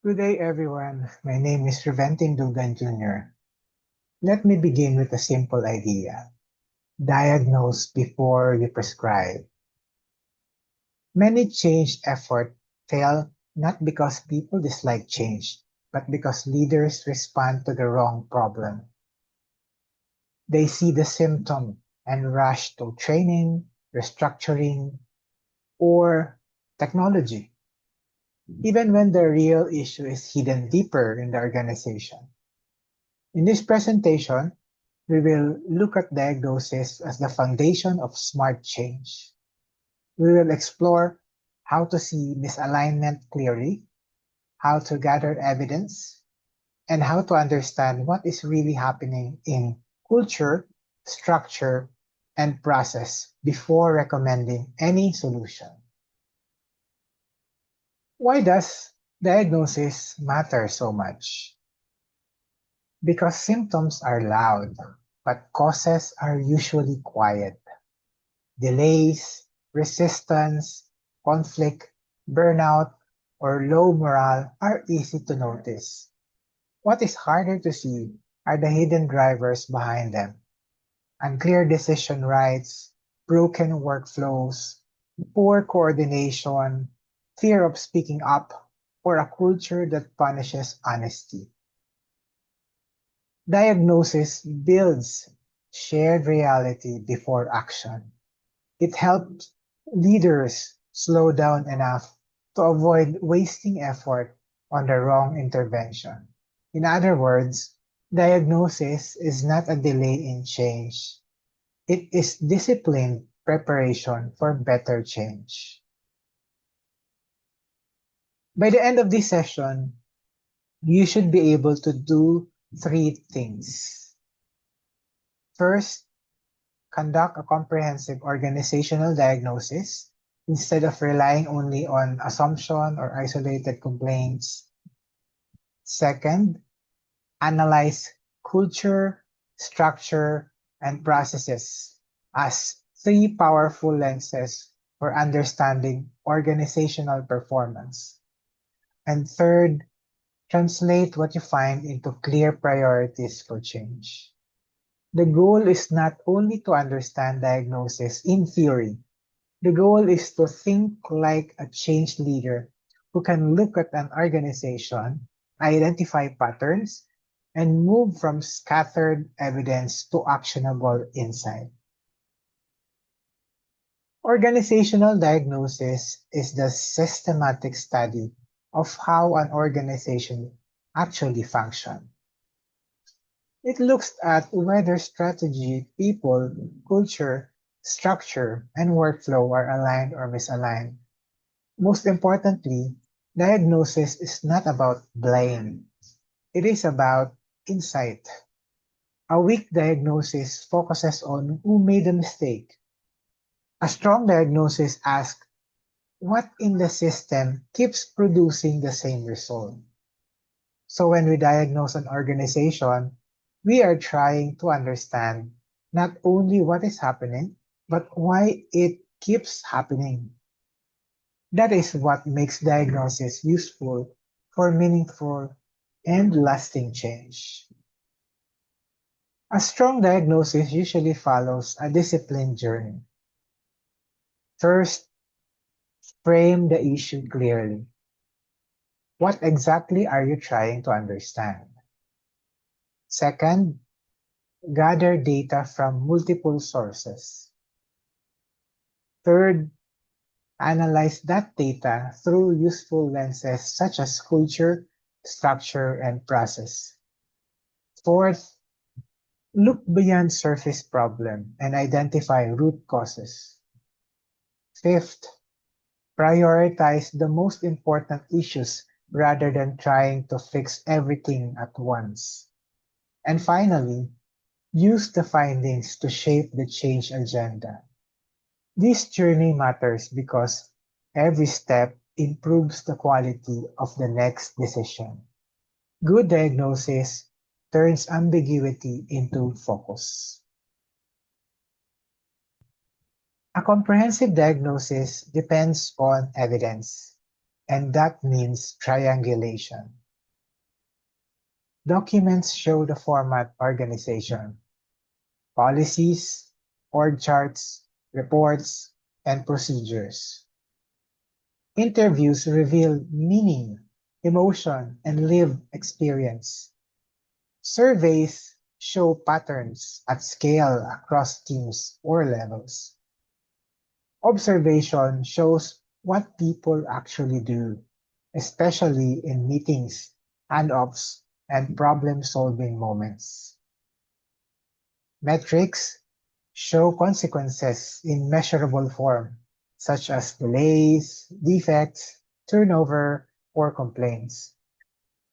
Good day, everyone. My name is Reventing Dugan Jr. Let me begin with a simple idea. Diagnose before you prescribe. Many change effort fail not because people dislike change, but because leaders respond to the wrong problem. They see the symptom and rush to training, restructuring, or technology, even when the real issue is hidden deeper in the organization. In this presentation, we will look at diagnosis as the foundation of smart change. We will explore how to see misalignment clearly, how to gather evidence, and how to understand what is really happening in culture, structure, and process before recommending any solution. Why does diagnosis matter so much? Because symptoms are loud, but causes are usually quiet. Delays, resistance, conflict, burnout, or low morale are easy to notice. What is harder to see are the hidden drivers behind them. Unclear decision rights, broken workflows, poor coordination, fear of speaking up, or a culture that punishes honesty. Diagnosis builds shared reality before action. It helps leaders slow down enough to avoid wasting effort on the wrong intervention. In other words, diagnosis is not a delay in change. It is disciplined preparation for better change. By the end of this session, you should be able to do three things. First, conduct a comprehensive organizational diagnosis instead of relying only on assumption or isolated complaints. Second, analyze culture, structure, and processes as three powerful lenses for understanding organizational performance. And third, translate what you find into clear priorities for change. The goal is not only to understand diagnosis in theory. The goal is to think like a change leader who can look at an organization, identify patterns, and move from scattered evidence to actionable insight. Organizational diagnosis is the systematic study of how an organization actually functions. It looks at whether strategy, people, culture, structure, and workflow are aligned or misaligned. Most importantly, diagnosis is not about blame. It is about insight. A weak diagnosis focuses on who made the mistake. A strong diagnosis asks what in the system keeps producing the same result. So when we diagnose an organization, we are trying to understand not only what is happening, but why it keeps happening. That is what makes diagnosis useful for meaningful and lasting change. A strong diagnosis usually follows a disciplined journey. First, frame the issue clearly. What exactly are you trying to understand? Second, gather data from multiple sources. Third, analyze that data through useful lenses such as culture, structure, and process. Fourth, look beyond surface problem and identify root causes. Fifth, prioritize the most important issues rather than trying to fix everything at once. And finally, use the findings to shape the change agenda. This journey matters because every step improves the quality of the next decision. Good diagnosis turns ambiguity into focus. A comprehensive diagnosis depends on evidence, and that means triangulation. Documents show the format organization, policies, org charts, reports, and procedures. Interviews reveal meaning, emotion, and lived experience. Surveys show patterns at scale across teams or levels. Observation shows what people actually do, especially in meetings, handoffs, and problem-solving moments. Metrics show consequences in measurable form, such as delays, defects, turnover, or complaints.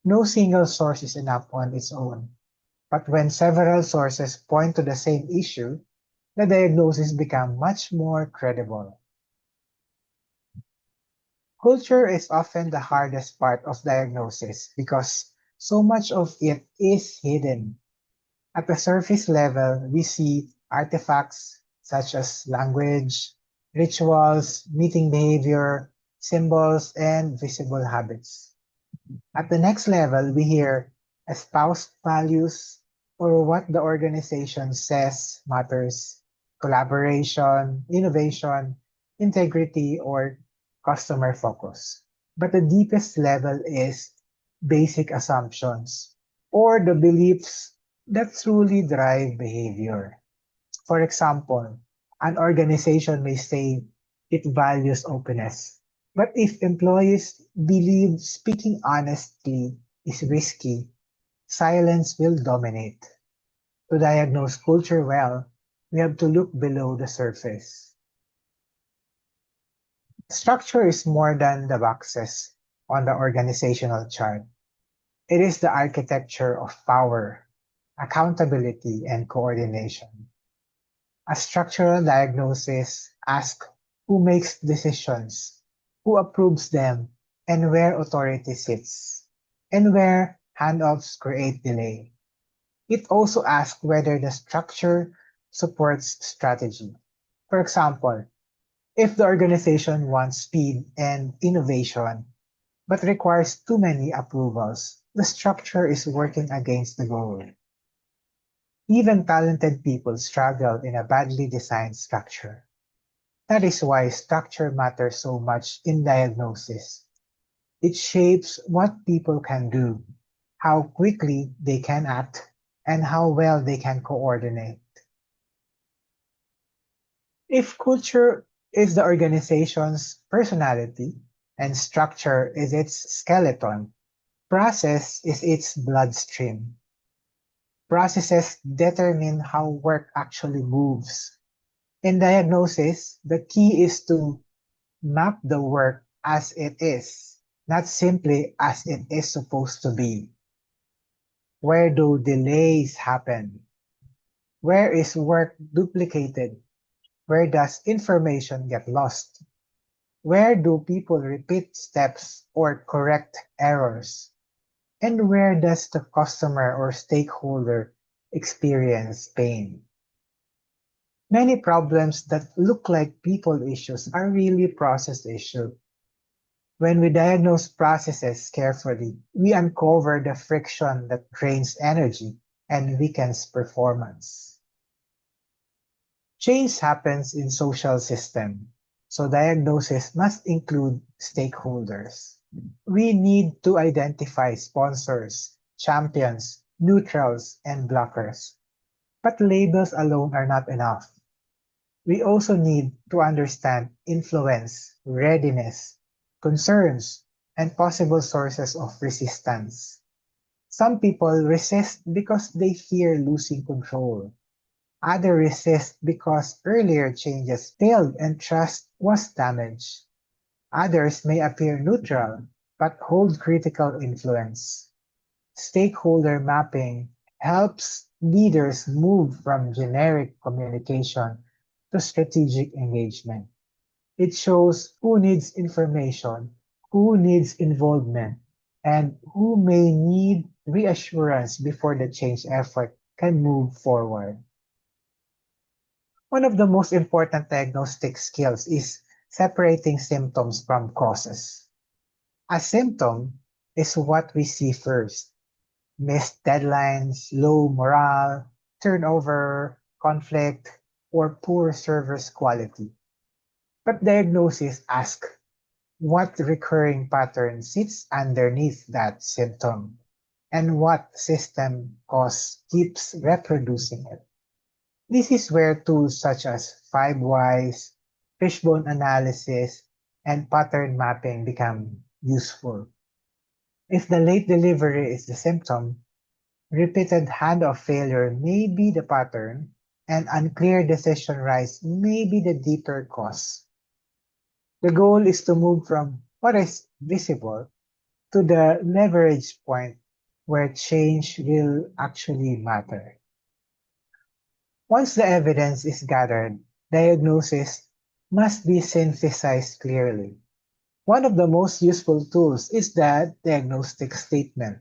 No single source is enough on its own, but when several sources point to the same issue, the diagnosis becomes much more credible. Culture is often the hardest part of diagnosis because so much of it is hidden. At the surface level, we see artifacts such as language, rituals, meeting behavior, symbols, and visible habits. At the next level, we hear espoused values or what the organization says matters, collaboration, innovation, integrity, or customer focus. But the deepest level is basic assumptions or the beliefs that truly drive behavior. For example, an organization may say it values openness, but if employees believe speaking honestly is risky, silence will dominate. To diagnose culture well, we have to look below the surface. Structure is more than the boxes on the organizational chart. It is the architecture of power, accountability, and coordination. A structural diagnosis asks who makes decisions, who approves them, and where authority sits, and where handoffs create delay. It also asks whether the structure supports strategy. For example, if the organization wants speed and innovation, but requires too many approvals, the structure is working against the goal. Even talented people struggle in a badly designed structure. That is why structure matters so much in diagnosis. It shapes what people can do, how quickly they can act, and how well they can coordinate. If culture is the organization's personality and structure is its skeleton, process is its bloodstream. Processes determine how work actually moves. In diagnosis, the key is to map the work as it is, not simply as it is supposed to be. Where do delays happen? Where is work duplicated? Where does information get lost? Where do people repeat steps or correct errors? And where does the customer or stakeholder experience pain? Many problems that look like people issues are really process issues. When we diagnose processes carefully, we uncover the friction that drains energy and weakens performance. Change happens in social system, so diagnosis must include stakeholders. We need to identify sponsors, champions, neutrals, and blockers. But labels alone are not enough. We also need to understand influence, readiness, concerns, and possible sources of resistance. Some people resist because they fear losing control. Others resist because earlier changes failed and trust was damaged. Others may appear neutral but hold critical influence. Stakeholder mapping helps leaders move from generic communication to strategic engagement. It shows who needs information, who needs involvement, and who may need reassurance before the change effort can move forward. One of the most important diagnostic skills is separating symptoms from causes. A symptom is what we see first: missed deadlines, low morale, turnover, conflict, or poor service quality. But diagnosis asks what recurring pattern sits underneath that symptom and what system cause keeps reproducing it. This is where tools such as 5 Whys, fishbone analysis, and pattern mapping become useful. If the late delivery is the symptom, repeated handoff failure may be the pattern, and unclear decision rights may be the deeper cause. The goal is to move from what is visible to the leverage point where change will actually matter. Once the evidence is gathered, diagnosis must be synthesized clearly. One of the most useful tools is the diagnostic statement.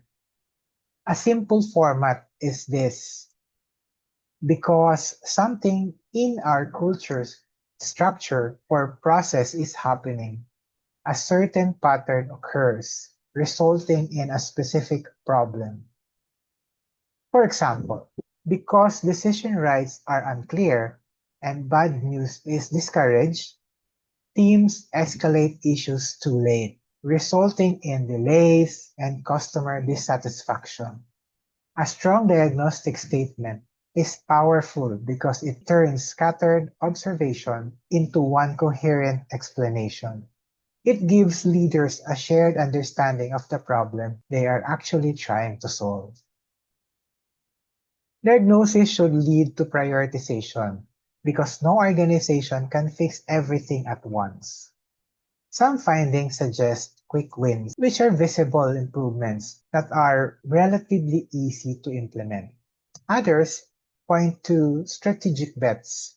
A simple format is this: because something in our culture's structure or process is happening, a certain pattern occurs, resulting in a specific problem. For example, because decision rights are unclear and bad news is discouraged, teams escalate issues too late, resulting in delays and customer dissatisfaction. A strong diagnostic statement is powerful because it turns scattered observation into one coherent explanation. It gives leaders a shared understanding of the problem they are actually trying to solve. Diagnosis should lead to prioritization because no organization can fix everything at once. Some findings suggest quick wins, which are visible improvements that are relatively easy to implement. Others point to strategic bets,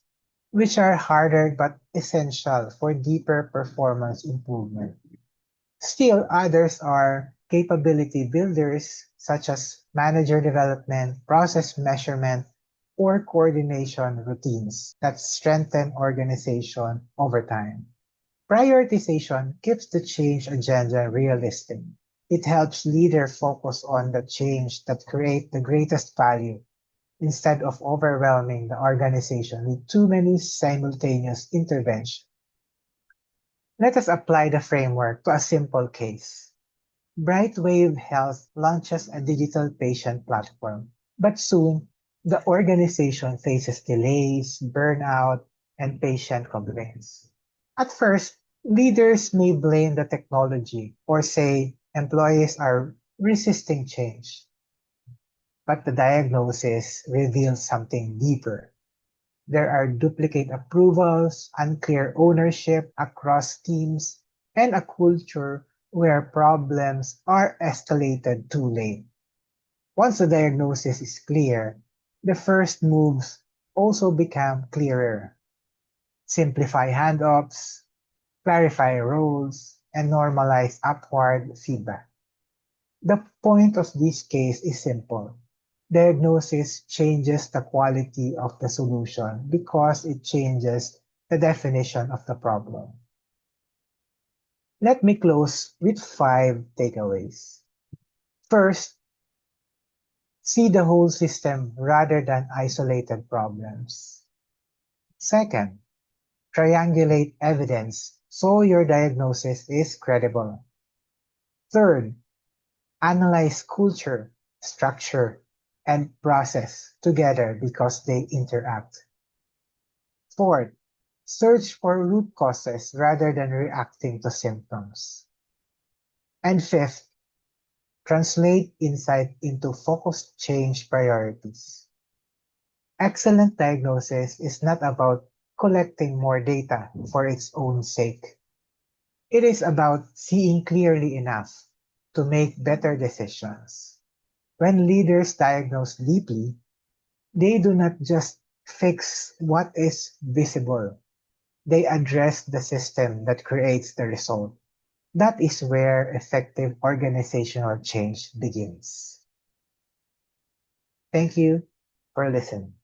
which are harder but essential for deeper performance improvement. Still, others are capability builders, such as manager development, process measurement, or coordination routines that strengthen organization over time. Prioritization keeps the change agenda realistic. It helps leaders focus on the change that create the greatest value instead of overwhelming the organization with too many simultaneous interventions. Let us apply the framework to a simple case. Brightwave Health launches a digital patient platform, but soon the organization faces delays, burnout, and patient complaints. At first, leaders may blame the technology or say employees are resisting change, but the diagnosis reveals something deeper. There are duplicate approvals, unclear ownership across teams, and a culture where problems are escalated too late. Once the diagnosis is clear, the first moves also become clearer. Simplify handoffs, clarify roles, and normalize upward feedback. The point of this case is simple. Diagnosis changes the quality of the solution because it changes the definition of the problem. Let me close with 5 takeaways. First, see the whole system rather than isolated problems. Second, triangulate evidence so your diagnosis is credible. Third, analyze culture, structure, and process together because they interact. Fourth, search for root causes rather than reacting to symptoms. And fifth, translate insight into focused change priorities. Excellent diagnosis is not about collecting more data for its own sake. It is about seeing clearly enough to make better decisions. When leaders diagnose deeply, they do not just fix what is visible, they address the system that creates the result. That is where effective organizational change begins. Thank you for listening.